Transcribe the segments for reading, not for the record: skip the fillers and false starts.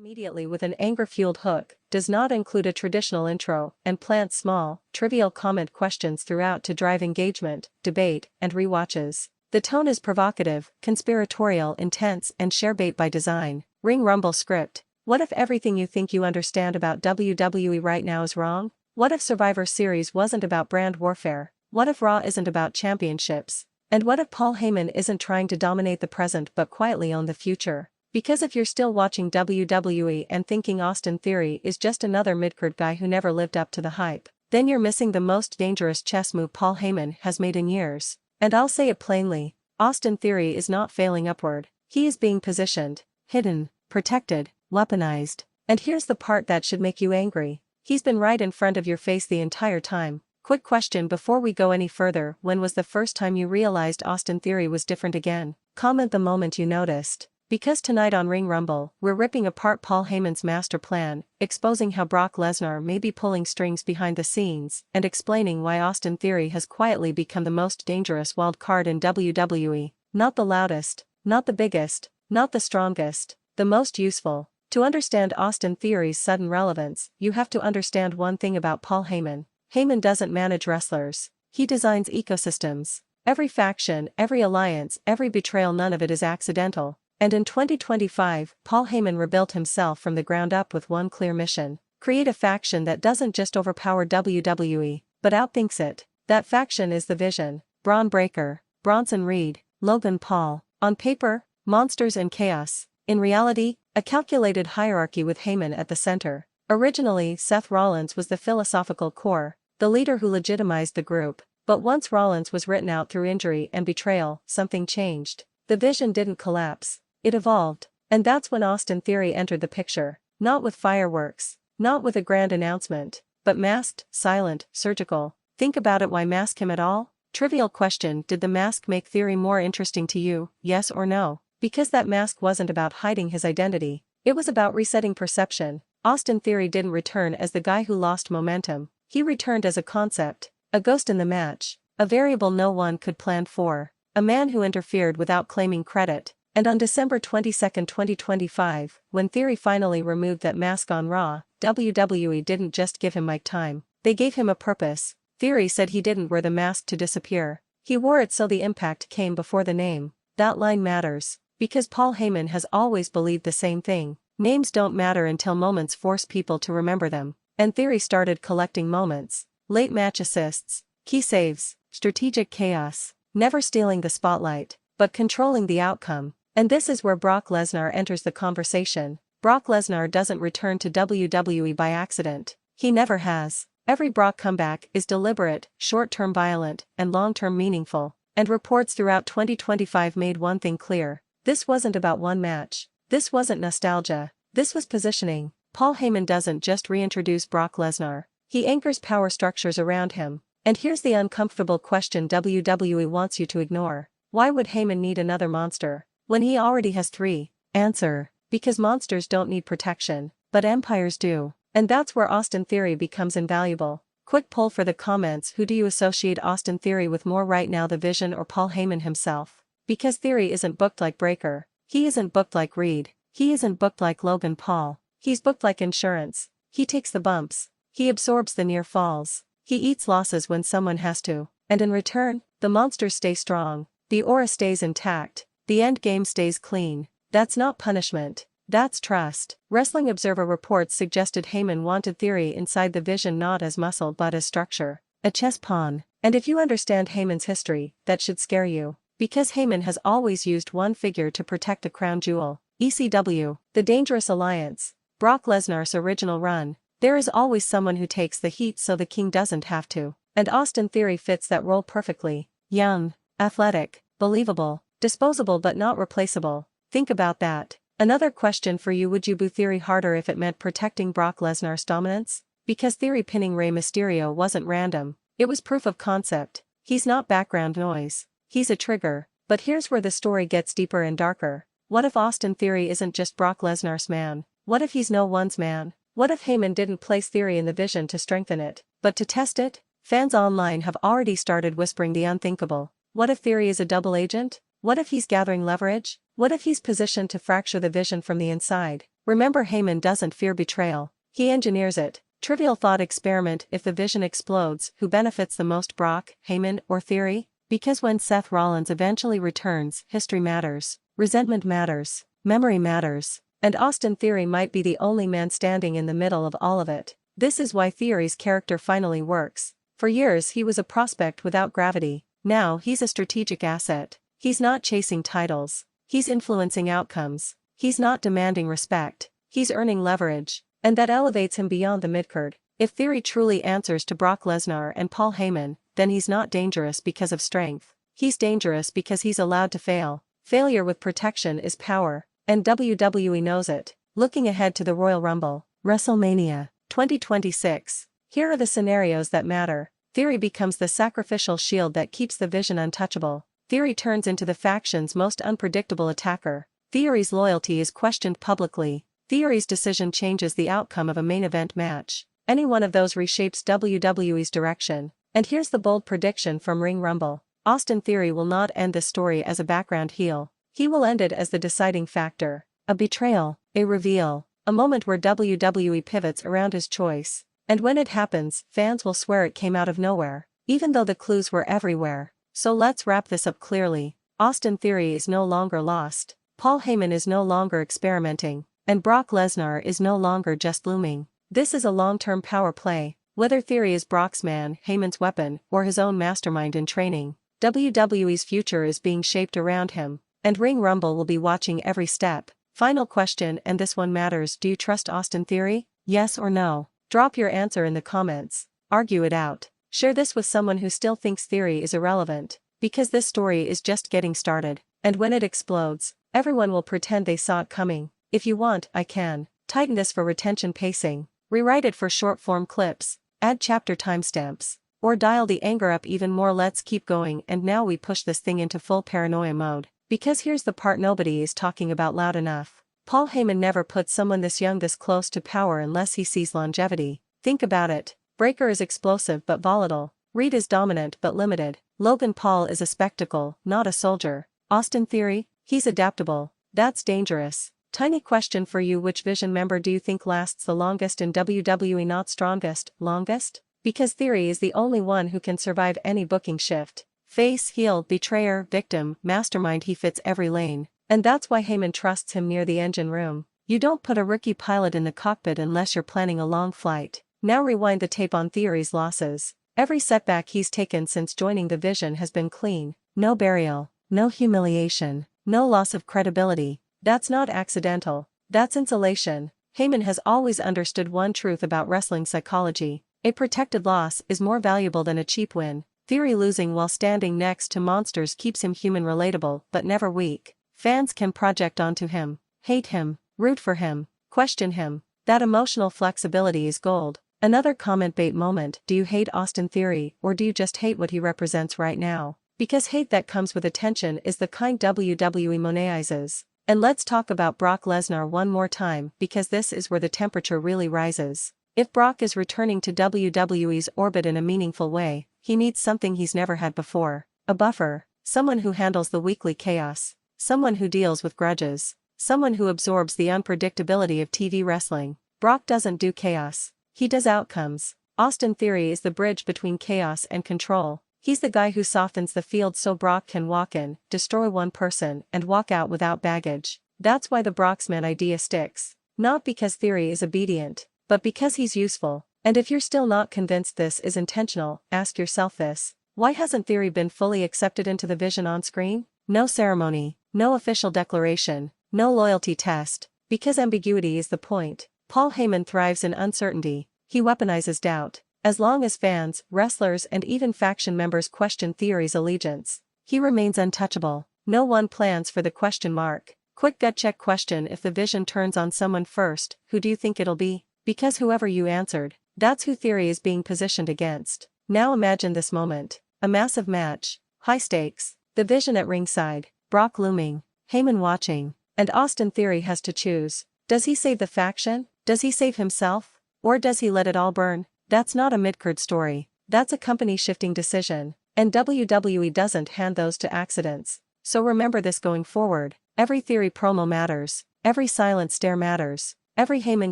immediately with an anger-fueled hook, does not include a traditional intro, and plants small, trivial comment questions throughout to drive engagement, debate, and rewatches. The tone is provocative, conspiratorial, intense, and sharebait by design. Ring Rumble script. What if everything you think you understand about WWE right now is wrong? What if Survivor Series wasn't about brand warfare? What if Raw isn't about championships? And what if Paul Heyman isn't trying to dominate the present but quietly own the future? Because if you're still watching WWE and thinking Austin Theory is just another mid-card guy who never lived up to the hype, then you're missing the most dangerous chess move Paul Heyman has made in years. And I'll say it plainly, Austin Theory is not failing upward. He is being positioned, hidden, protected, weaponized. And here's the part that should make you angry. He's been right in front of your face the entire time. Quick question before we go any further: when was the first time you realized Austin Theory was different again? Comment the moment you noticed. Because tonight on Ring Rumble, we're ripping apart Paul Heyman's master plan, exposing how Brock Lesnar may be pulling strings behind the scenes, and explaining why Austin Theory has quietly become the most dangerous wild card in WWE. Not the loudest, not the biggest, not the strongest, the most useful. To understand Austin Theory's sudden relevance, you have to understand one thing about Paul Heyman. Heyman doesn't manage wrestlers. He designs ecosystems. Every faction, every alliance, every betrayal, none of it is accidental. And in 2025, Paul Heyman rebuilt himself from the ground up with one clear mission: create a faction that doesn't just overpower WWE, but outthinks it. That faction is the Vision. Braun Breaker, Bronson Reed, Logan Paul. On paper, monsters and chaos. In reality, a calculated hierarchy with Heyman at the center. Originally, Seth Rollins was the philosophical core, the leader who legitimized the group. But once Rollins was written out through injury and betrayal, something changed. The Vision didn't collapse. It evolved. And that's when Austin Theory entered the picture. Not with fireworks, not with a grand announcement, but masked, silent, surgical. Think about it: why mask him at all? Trivial question: did the mask make Theory more interesting to you, yes or no? Because that mask wasn't about hiding his identity. It was about resetting perception. Austin Theory didn't return as the guy who lost momentum. He returned as a concept, a ghost in the match, a variable no one could plan for, a man who interfered without claiming credit. And on December 22, 2025, when Theory finally removed that mask on Raw, WWE didn't just give him mic time, they gave him a purpose. Theory said he didn't wear the mask to disappear. He wore it so the impact came before the name. That line matters. Because Paul Heyman has always believed the same thing. Names don't matter until moments force people to remember them. And Theory started collecting moments. Late match assists, key saves, strategic chaos. Never stealing the spotlight, but controlling the outcome. And this is where Brock Lesnar enters the conversation. Brock Lesnar doesn't return to WWE by accident. He never has. Every Brock comeback is deliberate, short-term violent, and long-term meaningful. And reports throughout 2025 made one thing clear. This wasn't about one match. This wasn't nostalgia. This was positioning. Paul Heyman doesn't just reintroduce Brock Lesnar. He anchors power structures around him. And here's the uncomfortable question WWE wants you to ignore. Why would Heyman need another monster when he already has 3? Answer: because monsters don't need protection, but empires do. And that's where Austin Theory becomes invaluable. Quick poll for the comments: who do you associate Austin Theory with more right now, the Vision or Paul Heyman himself? Because Theory isn't booked like Breaker. He isn't booked like Reed. He isn't booked like Logan Paul. He's booked like insurance. He takes the bumps. He absorbs the near falls. He eats losses when someone has to. And in return, the monsters stay strong. The aura stays intact. The end game stays clean. That's not punishment. That's trust. Wrestling Observer reports suggested Heyman wanted Theory inside the Vision not as muscle but as structure. A chess pawn. And if you understand Heyman's history, that should scare you. Because Heyman has always used one figure to protect the crown jewel. ECW, the Dangerous Alliance. Brock Lesnar's original run. There is always someone who takes the heat so the king doesn't have to. And Austin Theory fits that role perfectly. Young, athletic, believable, disposable but not replaceable. Think about that. Another question for you: would you boo Theory harder if it meant protecting Brock Lesnar's dominance? Because Theory pinning Rey Mysterio wasn't random. It was proof of concept. He's not background noise. He's a trigger. But here's where the story gets deeper and darker. What if Austin Theory isn't just Brock Lesnar's man? What if he's no one's man? What if Heyman didn't place Theory in the Vision to strengthen it, but to test it? Fans online have already started whispering the unthinkable. What if Theory is a double agent? What if he's gathering leverage? What if he's positioned to fracture the Vision from the inside? Remember, Heyman doesn't fear betrayal. He engineers it. Trivial thought experiment: if the vision explodes, who benefits the most, Brock, Heyman, or Theory? Because when Seth Rollins eventually returns, history matters, resentment matters, memory matters, and Austin Theory might be the only man standing in the middle of all of it. This is why Theory's character finally works. For years he was a prospect without gravity. Now he's a strategic asset. He's not chasing titles. He's influencing outcomes. He's not demanding respect. He's earning leverage. And that elevates him beyond the midcard. If Theory truly answers to Brock Lesnar and Paul Heyman, then he's not dangerous because of strength. He's dangerous because he's allowed to fail. Failure with protection is power. And WWE knows it. Looking ahead to the Royal Rumble, WrestleMania 2026. Here are the scenarios that matter. Theory becomes the sacrificial shield that keeps the vision untouchable. Theory turns into the faction's most unpredictable attacker. Theory's loyalty is questioned publicly. Theory's decision changes the outcome of a main event match. Any one of those reshapes WWE's direction. And here's the bold prediction from Ring Rumble. Austin Theory will not end this story as a background heel. He will end it as the deciding factor. A betrayal, a reveal, a moment where WWE pivots around his choice. And when it happens, fans will swear it came out of nowhere, even though the clues were everywhere. So let's wrap this up clearly. Austin Theory is no longer lost. Paul Heyman is no longer experimenting. And Brock Lesnar is no longer just looming. This is a long-term power play. Whether Theory is Brock's man, Heyman's weapon, or his own mastermind in training, WWE's future is being shaped around him. And Ring Rumble will be watching every step. Final question, and this one matters: do you trust Austin Theory? Yes or no? Drop your answer in the comments. Argue it out. Share this with someone who still thinks Theory is irrelevant. Because this story is just getting started. And when it explodes, everyone will pretend they saw it coming. If you want, I can tighten this for retention pacing, rewrite it for short-form clips, add chapter timestamps, or dial the anger up even more. Let's keep going. And now we push this thing into full paranoia mode. Because here's the part nobody is talking about loud enough. Paul Heyman never put someone this young this close to power unless he sees longevity. Think about it. Breaker is explosive but volatile. Reed is dominant but limited. Logan Paul is a spectacle, not a soldier. Austin Theory? He's adaptable. That's dangerous. Tiny question for you: which Vision member do you think lasts the longest in WWE? Not strongest, longest? Because Theory is the only one who can survive any booking shift. Face, heel, betrayer, victim, mastermind, he fits every lane. And that's why Heyman trusts him near the engine room. You don't put a rookie pilot in the cockpit unless you're planning a long flight. Now rewind the tape on Theory's losses. Every setback he's taken since joining the Vision has been clean. No burial, no humiliation, no loss of credibility. That's not accidental. That's insulation. Heyman has always understood one truth about wrestling psychology: a protected loss is more valuable than a cheap win. Theory losing while standing next to monsters keeps him human, relatable, but never weak. Fans can project onto him, hate him, root for him, question him. That emotional flexibility is gold. Another comment bait moment: do you hate Austin Theory, or do you just hate what he represents right now? Because hate that comes with attention is the kind WWE moneizes. And let's talk about Brock Lesnar one more time, because this is where the temperature really rises. If Brock is returning to WWE's orbit in a meaningful way, he needs something he's never had before. A buffer, someone who handles the weekly chaos, someone who deals with grudges, someone who absorbs the unpredictability of TV wrestling. Brock doesn't do chaos, he does outcomes. Austin Theory is the bridge between chaos and control. He's the guy who softens the field so Brock can walk in, destroy one person, and walk out without baggage. That's why the Brocksman idea sticks. Not because Theory is obedient, but because he's useful. And if you're still not convinced this is intentional, ask yourself this: why hasn't Theory been fully accepted into the Vision on screen? No ceremony, no official declaration, no loyalty test. Because ambiguity is the point. Paul Heyman thrives in uncertainty. He weaponizes doubt. As long as fans, wrestlers, and even faction members question Theory's allegiance, he remains untouchable. No one plans for the question mark. Quick gut check question: if the Vision turns on someone first, who do you think it'll be? Because whoever you answered, that's who Theory is being positioned against. Now imagine this moment: a massive match, high stakes, the Vision at ringside, Brock looming, Heyman watching, and Austin Theory has to choose. Does he save the faction? Does he save himself? Or does he let it all burn? That's not a midcard story. That's a company-shifting decision. And WWE doesn't hand those to accidents. So remember this going forward: every Theory promo matters. Every silent stare matters. Every Heyman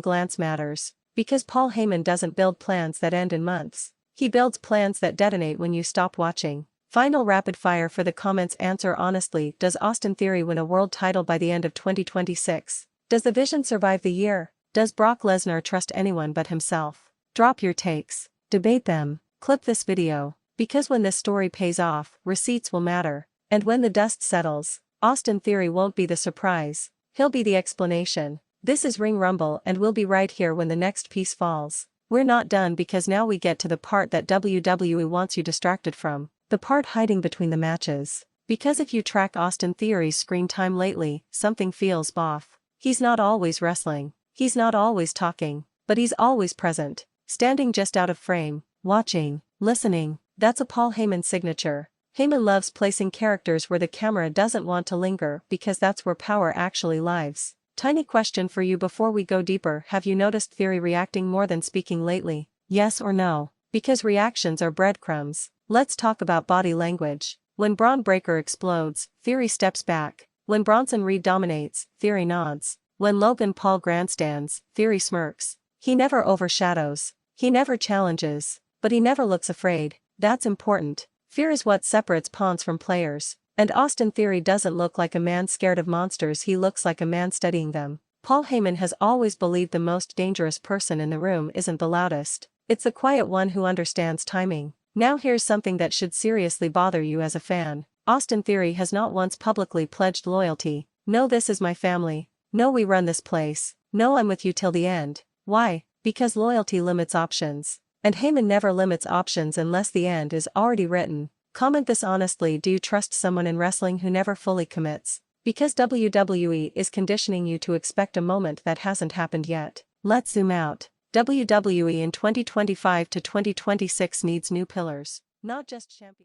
glance matters. Because Paul Heyman doesn't build plans that end in months. He builds plans that detonate when you stop watching. Final rapid fire for the comments. Answer honestly. Does Austin Theory win a world title by the end of 2026? Does the Vision survive the year? Does Brock Lesnar trust anyone but himself? Drop your takes. Debate them. Clip this video. Because when this story pays off, receipts will matter. And when the dust settles, Austin Theory won't be the surprise. He'll be the explanation. This is Ring Rumble and we'll be right here when the next piece falls. We're not done because now we get to the part that WWE wants you distracted from. The part hiding between the matches. Because if you track Austin Theory's screen time lately, something feels off. He's not always wrestling. He's not always talking. But he's always present. Standing just out of frame. Watching. Listening. That's a Paul Heyman signature. Heyman loves placing characters where the camera doesn't want to linger because that's where power actually lives. Tiny question for you before we go deeper. Have you noticed Theory reacting more than speaking lately? Yes or no? Because reactions are breadcrumbs. Let's talk about body language. When Braun Breaker explodes, Theory steps back. When Bronson Reed dominates, Theory nods. When Logan Paul grandstands, Theory smirks. He never overshadows. He never challenges. But he never looks afraid. That's important. Fear is what separates pawns from players. And Austin Theory doesn't look like a man scared of monsters, he looks like a man studying them. Paul Heyman has always believed the most dangerous person in the room isn't the loudest. It's the quiet one who understands timing. Now here's something that should seriously bother you as a fan. Austin Theory has not once publicly pledged loyalty. No, this is my family. No, we run this place. No, I'm with you till the end. Why? Because loyalty limits options. And Heyman never limits options unless the end is already written. Comment this honestly. Do you trust someone in wrestling who never fully commits? Because WWE is conditioning you to expect a moment that hasn't happened yet. Let's zoom out. WWE in 2025 to 2026 needs new pillars. Not just champions.